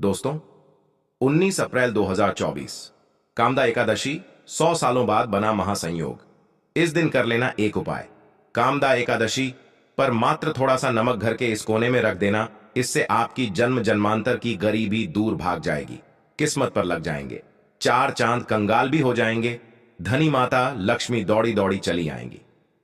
दोस्तों, 19 अप्रैल 2024 कामदा एकादशी 100 सालों बाद बना महासंयोग। इस दिन कर लेना एक उपाय। कामदा एकादशी पर मात्र थोड़ा सा नमक घर के इस कोने में रख देना। इससे आपकी जन्म जन्मांतर की गरीबी दूर भाग जाएगी, किस्मत पर लग जाएंगे, चार चांद कंगाल भी हो जाएंगे, धनी माता लक्ष्मी दौड़ी दौड़ी चली आएंगी।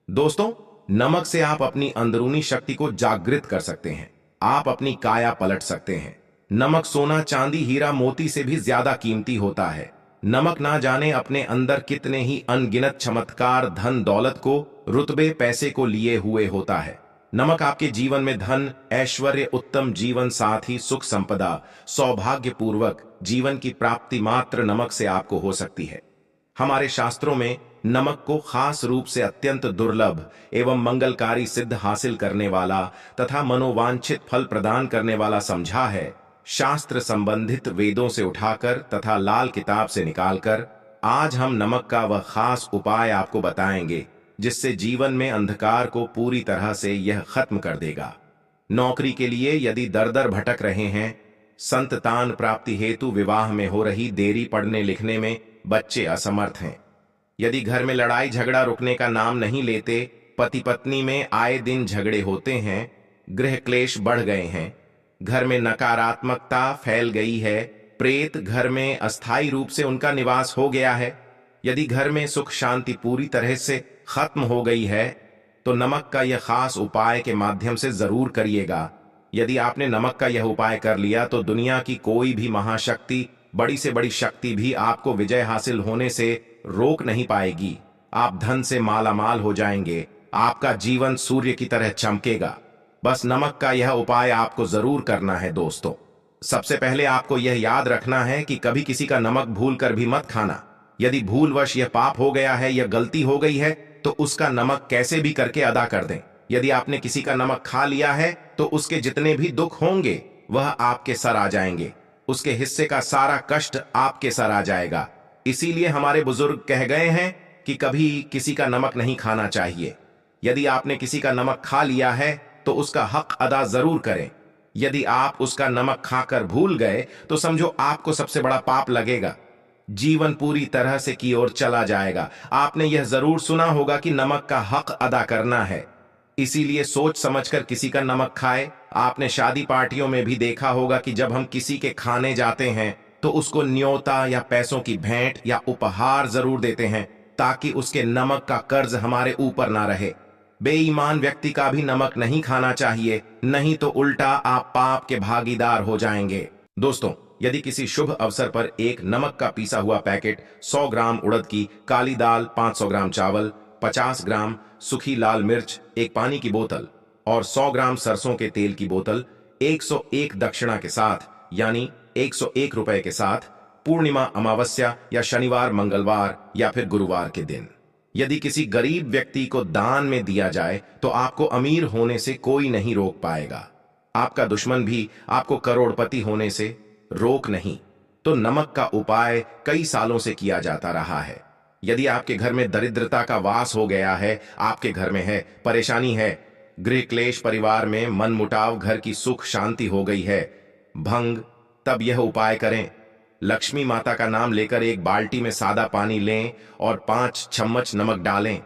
दोस्तों, नमक से आप अपनी अंदरूनी शक्ति को जागृत कर सकते हैं। आप अपनी काया पलट सकते हैं। नमक सोना चांदी हीरा मोती से भी ज्यादा कीमती होता है। नमक ना जाने अपने अंदर कितने ही अनगिनत चमत्कार, धन दौलत को, रुतबे पैसे को लिए हुए होता है। नमक आपके जीवन में धन, ऐश्वर्य, उत्तम जीवन साथी, सुख संपदा, सौभाग्यपूर्वक जीवन की प्राप्ति मात्र नमक से आपको हो सकती है। हमारे शास्त्रों में नमक को खास रूप से अत्यंत दुर्लभ एवं मंगलकारी सिद्ध हासिल करने वाला तथा मनोवांछित फल प्रदान करने वाला समझा है। शास्त्र संबंधित वेदों से उठाकर तथा लाल किताब से निकालकर आज हम नमक का वह खास उपाय आपको बताएंगे जिससे जीवन में अंधकार को पूरी तरह से यह खत्म कर देगा। नौकरी के लिए यदि दर दर भटक रहे हैं, संतान प्राप्ति हेतु विवाह में हो रही देरी, पढ़ने लिखने में बच्चे असमर्थ हैं, यदि घर में लड़ाई झगड़ा रुकने का नाम नहीं लेते, पति पत्नी में आए दिन झगड़े होते हैं, गृह क्लेश बढ़ गए हैं, घर में नकारात्मकता फैल गई है, प्रेत घर में अस्थायी रूप से उनका निवास हो गया है, यदि घर में सुख शांति पूरी तरह से खत्म हो गई है, तो नमक का यह खास उपाय के माध्यम से जरूर करिएगा। यदि आपने नमक का यह उपाय कर लिया तो दुनिया की कोई भी महाशक्ति, बड़ी से बड़ी शक्ति भी आपको विजय हासिल होने से रोक नहीं पाएगी। आप धन से मालामाल हो जाएंगे, आपका जीवन सूर्य की तरह चमकेगा। बस नमक का यह उपाय आपको जरूर करना है। दोस्तों, सबसे पहले आपको यह याद रखना है कि कभी किसी का नमक भूल कर भी मत खाना। यदि भूलवश यह पाप हो गया है या गलती हो गई है तो उसका नमक कैसे भी करके अदा कर दें। यदि आपने किसी का नमक खा लिया है तो उसके जितने भी दुख होंगे वह आपके सर आ जाएंगे, उसके हिस्से का सारा कष्ट आपके सर आ जाएगा। इसीलिए हमारे बुजुर्ग कह गए हैं कि कभी किसी का नमक नहीं खाना चाहिए। यदि आपने किसी का नमक खा लिया है तो उसका हक अदा जरूर करें। यदि आप उसका नमक खाकर भूल गए तो समझो आपको सबसे बड़ा पाप लगेगा, जीवन पूरी तरह से की ओर चला जाएगा। आपने यह जरूर सुना होगा कि नमक का हक अदा करना है, इसीलिए सोच समझकर किसी का नमक खाए। आपने शादी पार्टियों में भी देखा होगा कि जब हम किसी के खाने जाते हैं तो उसको न्योता या पैसों की भेंट या उपहार जरूर देते हैं ताकि उसके नमक का कर्ज हमारे ऊपर ना रहे। बेईमान व्यक्ति का भी नमक नहीं खाना चाहिए, नहीं तो उल्टा आप पाप के भागीदार हो जाएंगे। दोस्तों, यदि किसी शुभ अवसर पर एक नमक का पीसा हुआ पैकेट, 100 ग्राम उड़द की काली दाल, 500 ग्राम चावल, 50 ग्राम सूखी लाल मिर्च, एक पानी की बोतल और 100 ग्राम सरसों के तेल की बोतल 101 दक्षिणा के साथ यानी 101 रुपए के साथ पूर्णिमा, अमावस्या या शनिवार, मंगलवार या फिर गुरुवार के दिन यदि किसी गरीब व्यक्ति को दान में दिया जाए तो आपको अमीर होने से कोई नहीं रोक पाएगा। आपका दुश्मन भी आपको करोड़पति होने से रोक नहीं। तो नमक का उपाय कई सालों से किया जाता रहा है। यदि आपके घर में दरिद्रता का वास हो गया है, आपके घर में है परेशानी है, गृह क्लेश, परिवार में मनमुटाव, घर की सुख शांति हो गई है भंग, तब यह उपाय करें। लक्ष्मी माता का नाम लेकर एक बाल्टी में सादा पानी लें और 5 चम्मच नमक डालें,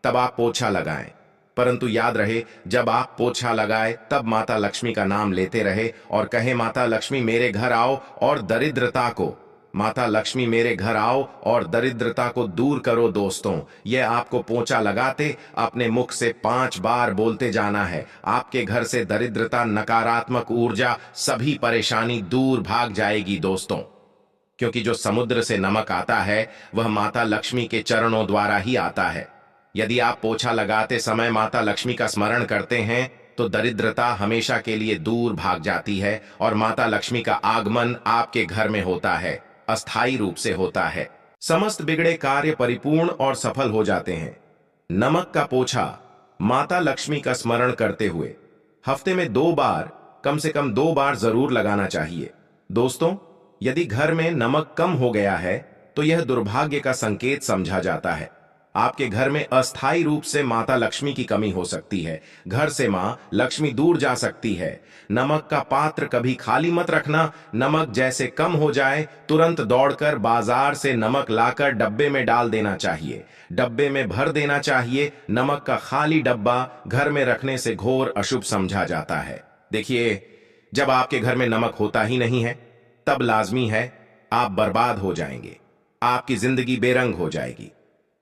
तब आप पोछा लगाएं। परंतु याद रहे, जब आप पोछा लगाए तब माता लक्ष्मी का नाम लेते रहे और कहे, माता लक्ष्मी मेरे घर आओ और दरिद्रता को, माता लक्ष्मी मेरे घर आओ और दरिद्रता को दूर करो। दोस्तों, यह आपको पोछा लगाते अपने मुख से 5 बार बोलते जाना है। आपके घर से दरिद्रता, नकारात्मक ऊर्जा, सभी परेशानी दूर भाग जाएगी। दोस्तों, क्योंकि जो समुद्र से नमक आता है वह माता लक्ष्मी के चरणों द्वारा ही आता है। यदि आप पोछा लगाते समय माता लक्ष्मी का स्मरण करते हैं तो दरिद्रता हमेशा के लिए दूर भाग जाती है और माता लक्ष्मी का आगमन आपके घर में होता है, अस्थायी रूप से होता है। समस्त बिगड़े कार्य परिपूर्ण और सफल हो जाते हैं। नमक का पोछा माता लक्ष्मी का स्मरण करते हुए हफ्ते में 2 बार, कम से कम 2 बार जरूर लगाना चाहिए। दोस्तों, यदि घर में नमक कम हो गया है तो यह दुर्भाग्य का संकेत समझा जाता है। आपके घर में अस्थायी रूप से माता लक्ष्मी की कमी हो सकती है। घर से मां लक्ष्मी दूर जा सकती है। नमक का पात्र कभी खाली मत रखना। नमक जैसे कम हो जाए तुरंत दौड़कर बाजार से नमक लाकर डब्बे में डाल देना चाहिए, डब्बे में भर देना चाहिए। नमक का खाली डब्बा घर में रखने से घोर अशुभ समझा जाता है। देखिए, जब आपके घर में नमक होता ही नहीं है तब लाजमी है आप बर्बाद हो जाएंगे, आपकी जिंदगी बेरंग हो जाएगी।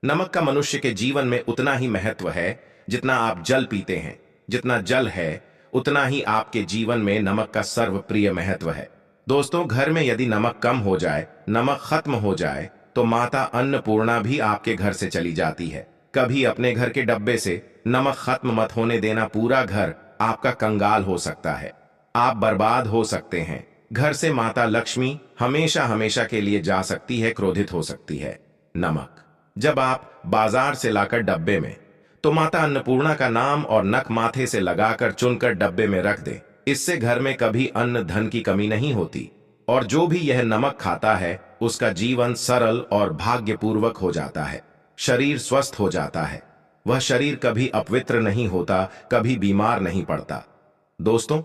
नमक का मनुष्य के जीवन में उतना ही महत्व है जितना आप जल पीते हैं। जितना जल है उतना ही आपके जीवन में नमक का सर्वप्रिय महत्व है। दोस्तों, घर में यदि नमक कम हो जाए, नमक खत्म हो जाए तो माता अन्नपूर्णा भी आपके घर से चली जाती है। कभी अपने घर के डब्बे से नमक खत्म मत होने देना, पूरा घर आपका कंगाल हो सकता है, आप बर्बाद हो सकते हैं। घर से माता लक्ष्मी हमेशा हमेशा के लिए जा सकती है, क्रोधित हो सकती है। नमक जब आप बाजार से लाकर डब्बे में, तो माता अन्नपूर्णा का नाम और नख माथे से लगाकर चुनकर डब्बे में रख दे। इससे घर में कभी अन्न धन की कमी नहीं होती और जो भी यह नमक खाता है उसका जीवन सरल और भाग्यपूर्वक हो जाता है। शरीर स्वस्थ हो जाता है, वह शरीर कभी अपवित्र नहीं होता, कभी बीमार नहीं पड़ता। दोस्तों,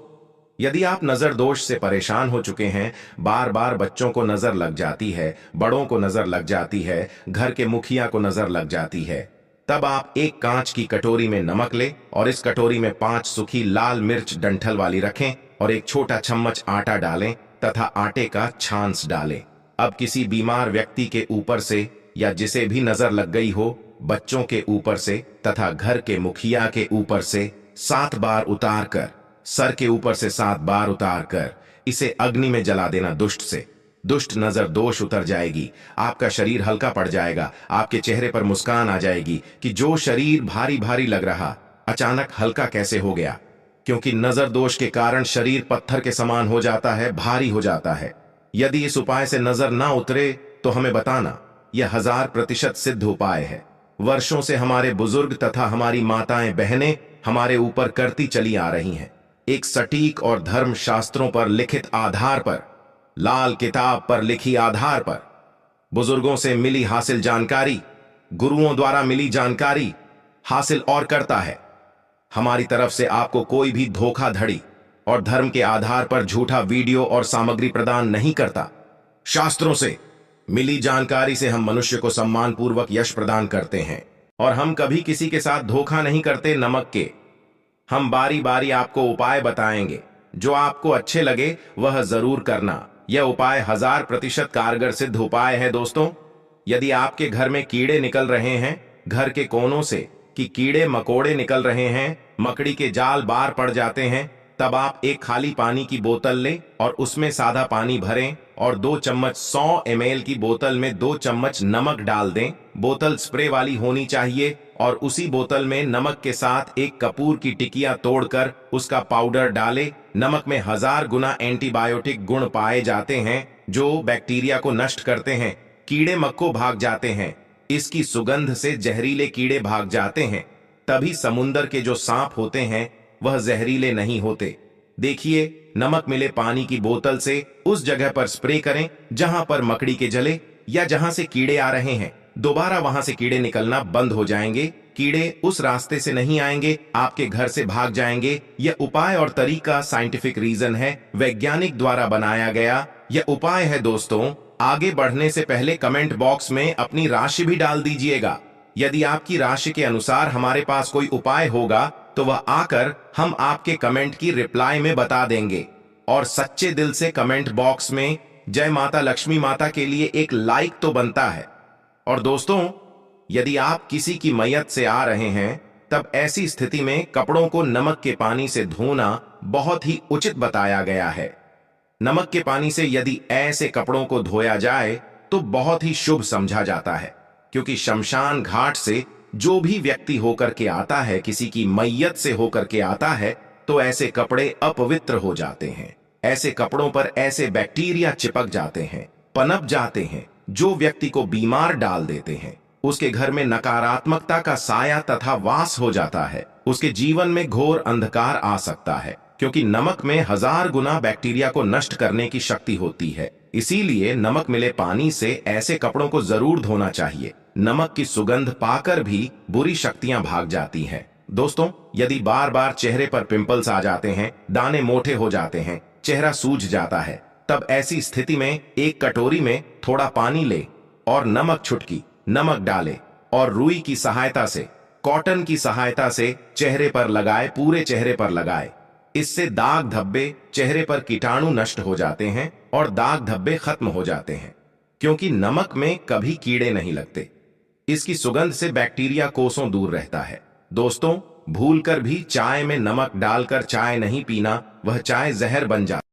यदि आप नजर दोष से परेशान हो चुके हैं, बार बार बच्चों को नजर लग जाती है, बड़ों को नजर लग जाती है, घर के मुखिया को नजर लग जाती है, तब आप एक कांच की कटोरी में नमक ले और इस कटोरी में 5 सूखी लाल मिर्च डंठल वाली रखें और एक छोटा चम्मच आटा डालें तथा आटे का छांस डालें। अब किसी बीमार व्यक्ति के ऊपर से या जिसे भी नजर लग गई हो, बच्चों के ऊपर से तथा घर के मुखिया के ऊपर से 7 बार उतार कर, सर के ऊपर से 7 बार उतार कर इसे अग्नि में जला देना। दुष्ट से दुष्ट नजर दोष उतर जाएगी, आपका शरीर हल्का पड़ जाएगा, आपके चेहरे पर मुस्कान आ जाएगी कि जो शरीर भारी भारी लग रहा अचानक हल्का कैसे हो गया। क्योंकि नजर दोष के कारण शरीर पत्थर के समान हो जाता है, भारी हो जाता है। यदि इस उपाय से नजर ना उतरे तो हमें बताना, यह 1000% सिद्ध उपाय है। वर्षों से हमारे बुजुर्ग तथा हमारी माताएं बहनें हमारे ऊपर करती चली आ रही हैं। एक सटीक और धर्म शास्त्रों पर लिखित आधार पर, लाल किताब पर लिखी आधार पर, बुजुर्गों से मिली हासिल जानकारी, गुरुओं द्वारा मिली जानकारी हासिल और करता है। हमारी तरफ से आपको कोई भी धोखाधड़ी और धर्म के आधार पर झूठा वीडियो और सामग्री प्रदान नहीं करता। शास्त्रों से मिली जानकारी से हम मनुष्य को सम्मानपूर्वक यश प्रदान करते हैं और हम कभी किसी के साथ धोखा नहीं करते। नमक के हम बारी बारी आपको उपाय बताएंगे, जो आपको अच्छे लगे वह जरूर करना। यह उपाय 1000% कारगर सिद्ध उपाय है। दोस्तों, यदि आपके घर में कीड़े निकल रहे हैं, घर के कोनों से कि कीड़े मकोड़े निकल रहे हैं, मकड़ी के जाल बार पड़ जाते हैं, तब आप एक खाली पानी की बोतल लें और उसमें सादा पानी भरें और 2 चम्मच 100 ml की बोतल में 2 चम्मच नमक डाल दें। बोतल स्प्रे वाली होनी चाहिए और उसी बोतल में नमक के साथ एक कपूर की टिकिया तोड़कर उसका पाउडर डालें। नमक में 1000 गुना एंटीबायोटिक गुण पाए जाते हैं जो बैक्टीरिया को नष्ट करते हैं, कीड़े मक्खो भाग जाते हैं। इसकी सुगंध से जहरीले कीड़े भाग जाते हैं। तभी समुंदर के जो सांप होते हैं वह जहरीले नहीं होते। देखिए, नमक मिले पानी की बोतल से उस जगह पर स्प्रे करें जहां पर मकड़ी के जले या जहां से कीड़े आ रहे हैं। दोबारा वहां से कीड़े निकलना बंद हो जाएंगे, कीड़े उस रास्ते से नहीं आएंगे, आपके घर से भाग जाएंगे। यह उपाय और तरीका साइंटिफिक रीजन है, वैज्ञानिक द्वारा बनाया गया यह उपाय है। दोस्तों, आगे बढ़ने से पहले कमेंट बॉक्स में अपनी राशि भी डाल दीजिएगा। यदि आपकी राशि के अनुसार हमारे पास कोई उपाय होगा तो वह आकर हम आपके कमेंट की रिप्लाई में बता देंगे। और सच्चे दिल से कमेंट बॉक्स में जय माता लक्ष्मी माता के लिए एक लाइक तो बनता है। और दोस्तों, यदि आप किसी की मैयत से आ रहे हैं तब ऐसी स्थिति में कपड़ों को नमक के पानी से धोना बहुत ही उचित बताया गया है। नमक के पानी से यदि ऐसे कपड़ों को धोया जाए तो बहुत ही शुभ समझा जाता है, क्योंकि शमशान घाट से जो भी व्यक्ति होकर के आता है, किसी की मैयत से होकर के आता है, तो ऐसे कपड़े अपवित्र हो जाते हैं। ऐसे कपड़ों पर ऐसे बैक्टीरिया चिपक जाते हैं, पनप जाते हैं, जो व्यक्ति को बीमार डाल देते हैं। उसके घर में नकारात्मकता का साया तथा वास हो जाता है। उसके जीवन में घोर अंधकार आ सकता है, क्योंकि नमक में 1000 गुना बैक्टीरिया को नष्ट करने की शक्ति होती है। इसीलिए नमक मिले पानी से ऐसे कपड़ों को जरूर धोना चाहिए। नमक की सुगंध पाकर भी बुरी शक्तियां भाग जाती हैं। दोस्तों, यदि बार बार चेहरे पर पिंपल्स आ जाते हैं, दाने मोटे हो जाते हैं, चेहरा सूज जाता है, तब ऐसी स्थिति में एक कटोरी में थोड़ा पानी ले और नमक चुटकी नमक डाले और रुई की सहायता से, कॉटन की सहायता से चेहरे पर लगाए, पूरे चेहरे पर लगाए। इससे दाग धब्बे, चेहरे पर कीटाणु नष्ट हो जाते हैं और दाग धब्बे खत्म हो जाते हैं, क्योंकि नमक में कभी कीड़े नहीं लगते। इसकी सुगंध से बैक्टीरिया कोसों दूर रहता है। दोस्तों, भूलकर भी चाय में नमक डालकर चाय नहीं पीना, वह चाय जहर बन जाती है।